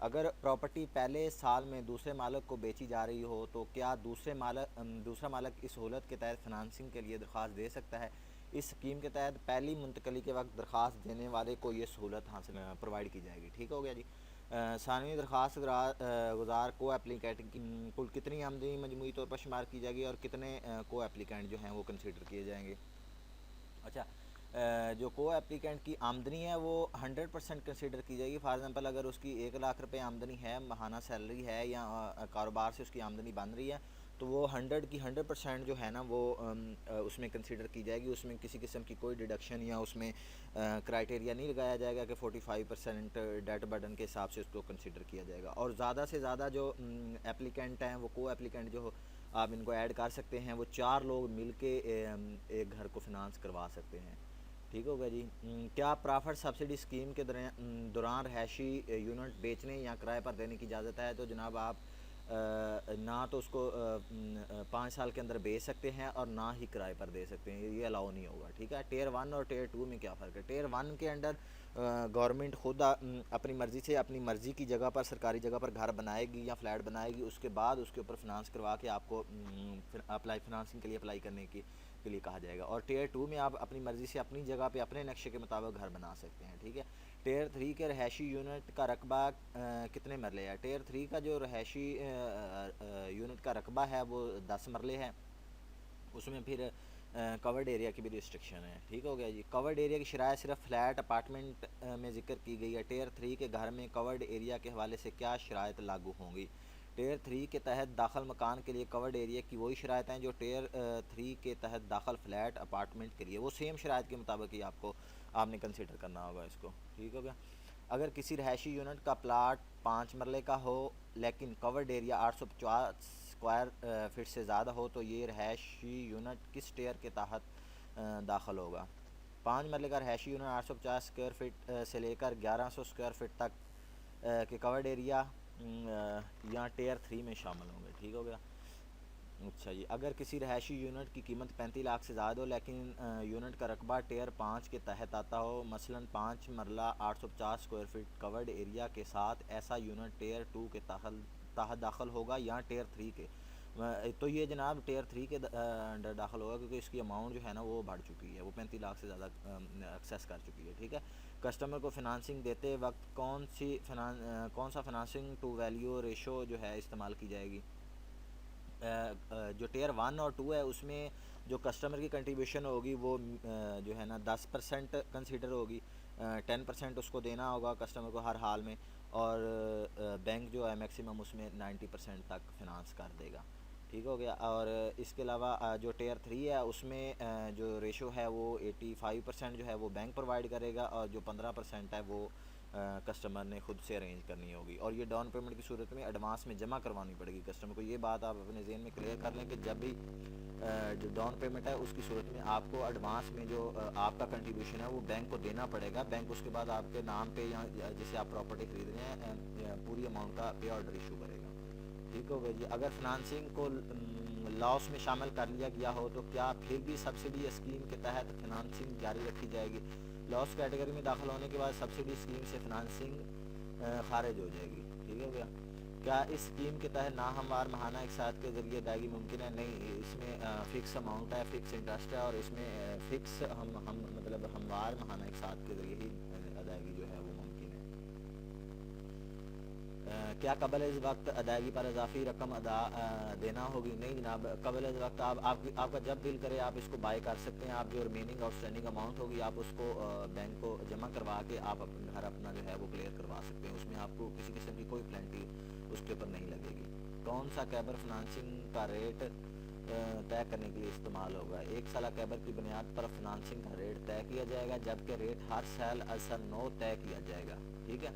اگر پراپرٹی پہلے سال میں دوسرے مالک کو بیچی جا رہی ہو تو کیا دوسرا مالک اس سہولت کے تحت فنانسنگ کے لیے درخواست دے سکتا ہے؟ اس اسکیم کے تحت پہلی منتقلی کے وقت درخواست دینے والے کو یہ سہولت حاصل پرووائڈ کی جائے گی. ٹھیک ہو گیا جی. ثانوی درخواست گزار کو اپلیکینٹ کی کل کتنی آمدنی مجموعی طور پر شمار کی جائے گی اور کتنے کو اپلیکینٹ جو ہیں وہ کنسیڈر کیے جائیں گے؟ اچھا، جو کو اپلیکینٹ کی آمدنی ہے وہ 100% کنسیڈر کی جائے گی. فار ایگزامپل اگر اس کی 1 لاکھ روپے آمدنی ہے، ماہانہ سیلری ہے یا کاروبار سے اس کی آمدنی بن رہی ہے، تو وہ 100% جو ہے نا وہ اس میں کنسیڈر کی جائے گی. اس میں کسی قسم کی کوئی ڈیڈکشن یا اس میں کرائٹیریا نہیں لگایا جائے گا کہ 45% ڈیٹ برڈن کے حساب سے اس کو کنسیڈر کیا جائے گا. اور زیادہ سے زیادہ جو اپلیکینٹ ہیں وہ کو اپلیکینٹ جو آپ ان کو ایڈ کر سکتے ہیں، وہ 4 لوگ مل کے ایک گھر کو فنانس کروا سکتے ہیں. ٹھیک ہوگا جی. کیا پرافٹ سبسڈی اسکیم کے دوران رہائشی یونٹ بیچنے یا کرائے پر دینے کی اجازت ہے؟ تو جناب آپ نہ تو اس کو 5 سال کے اندر بیچ سکتے ہیں اور نہ ہی کرائے پر دے سکتے ہیں، یہ الاؤ نہیں ہوگا. ٹھیک ہے. ٹیئر 1 اور ٹیئر 2 میں کیا فرق ہے؟ ٹیئر 1 کے انڈر گورنمنٹ خود اپنی مرضی سے اپنی مرضی کی جگہ پر، سرکاری جگہ پر گھر بنائے گی یا فلیٹ بنائے گی، اس کے بعد اس کے اوپر فنانس کروا کے آپ کو فنانسنگ کے لیے اپلائی کرنے کے لیے کہا جائے گا. اور ٹیئر 2 میں آپ اپنی مرضی سے اپنی جگہ پہ اپنے نقشے کے مطابق گھر بنا سکتے ہیں. ٹھیک ہے. ٹیئر 3 کے رہائشی یونٹ کا رقبہ کتنے مرلے ہے؟ ٹیئر 3 کا جو رہائشی یونٹ کا رقبہ ہے وہ 10 مرلے ہے. اس میں پھر کورڈ ایریا کی بھی ریسٹرکشن ہے. ٹھیک ہو گیا جی. کورڈ ایریا کی شرائط صرف فلیٹ اپارٹمنٹ میں ذکر کی گئی ہے. ٹیئر 3 کے گھر میں کورڈ ایریا کے حوالے سے کیا شرائط لاگو ہوں گی؟ ٹیئر 3 کے تحت داخل مکان کے لیے کورڈ ایریا کی وہی شرائط ہیں جو ٹیئر 3 کے تحت داخل فلیٹ اپارٹمنٹ کے لیے، وہ سیم شرائط کے مطابق ہی آپ نے کنسیڈر کرنا ہوگا اس کو. ٹھیک ہو گیا. اگر کسی رہائشی یونٹ کا پلاٹ 5 مرلے کا ہو لیکن کورڈ ایریا 850 اسکوائر فٹ سے زیادہ ہو تو یہ رہائشی یونٹ کس ٹیئر کے تحت داخل ہوگا؟ 5 مرلے کا رہائشی یونٹ 850 اسکوائر فٹ سے لے کر 1100 اسکوائر فٹ تک کے کورڈ ایریا یا ٹیئر 3 میں شامل ہوں گے. ٹھیک ہو گیا. اچھا جی. اگر کسی رہائشی یونٹ کی قیمت 35 لاکھ سے زیادہ ہو لیکن یونٹ کا رقبہ ٹیئر 5 کے تحت آتا ہو، مثلا 5 مرلہ 850 اسکوائر فٹ کورڈ ایریا کے ساتھ، ایسا یونٹ ٹیئر 2 کے تحت داخل ہوگا یا ٹیئر 3 کے؟ تو یہ جناب ٹیئر 3 کے انڈر داخل ہوگا کیونکہ اس کی اماؤنٹ جو ہے نا وہ بڑھ چکی ہے، وہ 35 لاکھ سے زیادہ ایکسیس کر چکی ہے. ٹھیک ہے. کسٹمر کو فنانسنگ دیتے وقت کون سا فنانسنگ ٹو ویلیو ریشو جو ہے استعمال کی جائے گی؟ جو ٹیئر 1 اور 2 ہے اس میں جو کسٹمر کی کنٹریبیوشن ہوگی وہ جو ہے نا 10% کنسیڈر ہوگی. 10% اس کو دینا ہوگا کسٹمر کو ہر حال میں، اور بینک جو ہے میکسیمم اس میں 90% تک فنانس کر دے گا. ٹھیک ہو گیا. اور اس کے علاوہ جو ٹیئر 3 ہے اس میں جو ریشو ہے وہ 85% جو ہے وہ بینک پرووائڈ کرے گا، اور جو 15% ہے وہ کسٹمر نے خود سے ارینج کرنی ہوگی. اور یہ ڈاؤن پیمنٹ کی صورت میں ایڈوانس میں جمع کروانی پڑے گی کسٹمر کو. یہ بات آپ اپنے ذہن میں کلیئر کر لیں کہ جب بھی جو ڈاؤن پیمنٹ ہے اس کی صورت میں آپ کو ایڈوانس میں جو آپ کا کنٹریبیوشن ہے وہ بینک کو دینا پڑے گا. بینک اس کے بعد آپ کے نام پہ یا جسے آپ پراپرٹی خرید رہے ہیں پوری اماؤنٹ کا پے آرڈر ایشو کرے گا. ٹھیک ہو گیا جی. اگر فنانسنگ کو لاس میں شامل کر لیا گیا ہو تو کیا پھر بھی سبسڈی اسکیم کے تحت فنانسنگ جاری رکھی جائے گی؟ لاس کیٹیگری میں داخل ہونے کے بعد سبسڈی اسکیم سے فنانسنگ خارج ہو جائے گی. ٹھیک ہو گیا. کیا اس اسکیم کے تحت ناہموار ماہانہ اقساط کے ذریعے ادائیگی ممکن ہے؟ نہیں، اس میں فکس اماؤنٹ ہے، فکس انٹرسٹ ہے، اور اس میں فکس مطلب ہموار ماہانہ اقساط کے ذریعے ہی ادائیگی جو ہے وہ ممکن ہے. کیا قبل از وقت ادائیگی پر اضافی رقم دینا ہوگی؟ نہیں جناب. قبل از وقت آپ کا جب بل کرے آپ اس کو بائی کر سکتے ہیں. آپ جو ریمیننگ آؤٹ اسٹینڈنگ اماؤنٹ ہوگی آپ اس کو بینک کو جمع کروا کے آپ اپنا گھر اپنا جو ہے وہ کلیئر کروا سکتے ہیں. اس میں آپ کو کسی قسم کی کوئی پلینٹی اس کے اوپر نہیں لگے گی. کون سا کیبر فنانسنگ کا ریٹ طے کرنے کے لیے استعمال ہوگا؟ 1 سالہ کیبر کی بنیاد پر فنانسنگ کا ریٹ طے کیا جائے گا جبکہ ریٹ ہر سال از نو طے کیا جائے گا. ٹھیک ہے.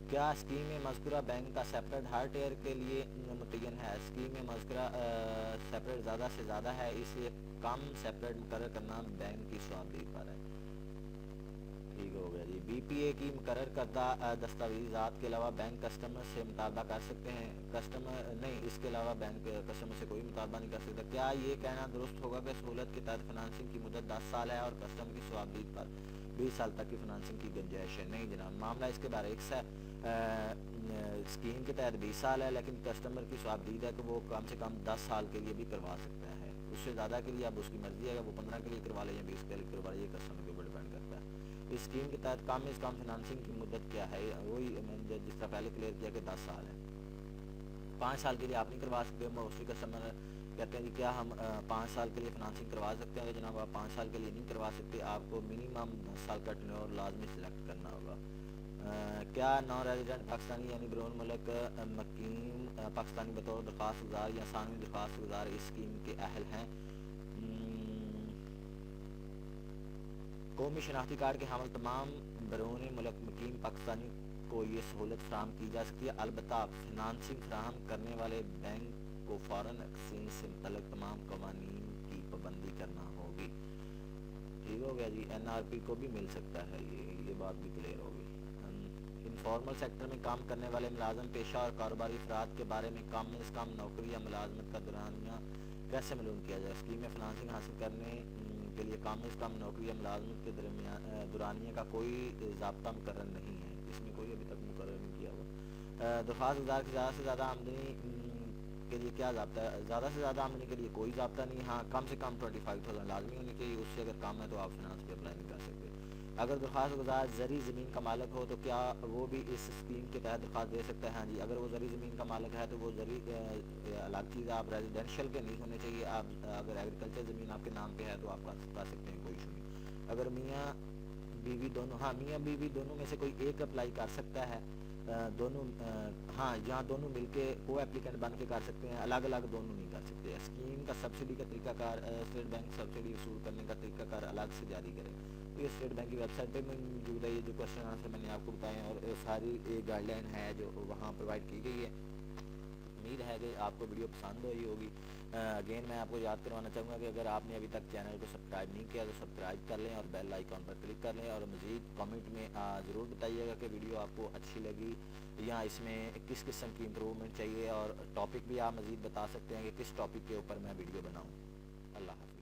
کیا اسکیم میں مذکورہ بینک کا سیپریٹ ہر ٹیئر کے لیے متعین ہے؟ اسکیم میں مذکورہ سیپریٹ زیادہ سے زیادہ ہے، اس لیے کم سیپریٹ مقرر کرنا بینک کی صوابدید پر ہے. ٹھیک ہو گیا جی. بی پی اے کی مقرر کردہ دستاویزات کے علاوہ بینک کسٹمر سے مطالبہ کر سکتے ہیں؟ کسٹمر نہیں، اس کے علاوہ بینک کسٹمر سے کوئی مطالبہ نہیں کر سکتا. کیا یہ کہنا درست ہوگا کہ سہولت کے تحت فنانسنگ کی مدت 10 سال ہے اور کسٹمر کی صوابدید پر 20 سال تک کی فنانسنگ کی گنجائش ہے؟ نہیں جناب، معاملہ اس کے برعکس ہے۔ اسکیم کے تحت 20 سال ہے، لیکن کسٹمر کی صابدید ہے کہ وہ کم سے کم 10 سال کے لیے بھی کروا سکتا ہے۔ اس سے زیادہ کے لیے اب اس کی مرضی ہے کہ وہ 15 کے لیے کروا لے یا 20 کے لیے کروا لے، یہ کسٹمر کے اوپر ڈیپینڈ کرتا ہے۔ اس اسکیم کے تحت کم از کم فنانسنگ کی مدت کیا ہے؟ وہی میں نے جس طرح پہلے کلیئر کیا کہ 10 سال ہے۔ 5 سال کے لیے آپ نہیں کروا سکتے۔ موسٹلی کسٹمر کہتے ہیں جی کیا ہم 5 سال کے لیے فنانسنگ کروا سکتے ہیں؟ تو جناب آپ 5 سال کے لیے نہیں کروا سکتے، آپ کو منیمم 10 سال کا ٹینیور لازمی سلیکٹ کرنا ہوگا۔ کیا نان ریزیڈنٹ پاکستانی یعنی بیرون ملک مقیم پاکستانی بطور درخواست گزار یا ثانوی درخواست گزار اس اسکیم کے اہل ہیں؟ قومی شناختی کارڈ کے حامل تمام بیرون ملک مقیم پاکستانی کو یہ سہولت فراہم کی جا سکتی ہے، البتہ فنانسنگ فراہم کرنے والے بینک کو فارن ایکسچینج سے متعلق تمام قوانین کی پابندی کرنا ہوگی۔ ٹھیک ہو گیا جی۔ این آر پی کو بھی مل سکتا ہے، یہ بات بھی کلیئر ہوگی۔ انفارمل سیکٹر میں کام کرنے والے ملازم پیشہ اور کاروباری افراد کے بارے میں کم از کم نوکری یا ملازمت کا دورانیہ کیسے معلوم کیا جائے؟ اسکیم میں فنانسنگ حاصل کرنے کے لیے کم از کم نوکری یا ملازمت کے دورانیے کا کوئی ضابطہ مقرر نہیں ہے، اس میں کوئی ابھی تک مقرر نہیں کیا ہوا۔ درخواست گزار کی زیادہ سے زیادہ آمدنی کے لیے کیا ضابطہ ہے؟ زیادہ سے زیادہ آمدنی کے لیے کوئی ضابطہ نہیں، ہاں کم سے کم 25,000 لازمی ہونی چاہیے، اس سے اگر کم ہے تو آپ فنانس پہ اپلائی نہیں کر سکتے۔ اگر درخواست گزار زرعی زمین کا مالک ہو تو کیا وہ بھی اس اسکیم کے تحت درخواست دے سکتا ہے؟ ہاں جی، اگر وہ زرعی زمین کا مالک ہے تو وہ زرعی الگ چیز ہے، آپ ریزیڈینشیل کے نہیں ہونے چاہیے۔ آپ اگر ایگریکلچر زمین آپ کے نام پہ ہے تو آپ کر سکتے ہیں، کوئی ایشو نہیں۔ اگر میاں بیوی دونوں، ہاں میاں بیوی دونوں میں سے کوئی ایک اپلائی کر سکتا ہے، دونوں ہاں جہاں دونوں مل کے کو ایپلیکینٹ بن کے کر سکتے ہیں، الگ الگ دونوں نہیں کر سکتے۔ اسکیم کا سبسڈی کا طریقہ کار اسٹیٹ بینک سبسڈی وصول کرنے کا طریقہ کار الگ سے جاری کرے، یہ اسٹیٹ بینک کی ویب سائٹ پہ موجود ہے۔ یہ جو کوشچن آنسر میں نے آپ کو بتائے ہیں اور ساری گائیڈ لائن ہے جو وہاں پرووائڈ کی گئی ہے۔ امید ہے کہ آپ کو ویڈیو پسند ہوئی ہوگی۔ اگین میں آپ کو یاد کروانا چاہوں گا کہ اگر آپ نے ابھی تک چینل کو سبسکرائب نہیں کیا تو سبسکرائب کر لیں اور بیل آئیکن پر کلک کر لیں، اور مزید کمنٹ میں ضرور بتائیے گا کہ ویڈیو آپ کو اچھی لگی یا اس میں کس قسم کی امپرومنٹ چاہیے، اور ٹاپک بھی آپ مزید بتا سکتے ہیں کہ کس ٹاپک کے اوپر میں ویڈیو بناؤں۔ اللہ حافظ۔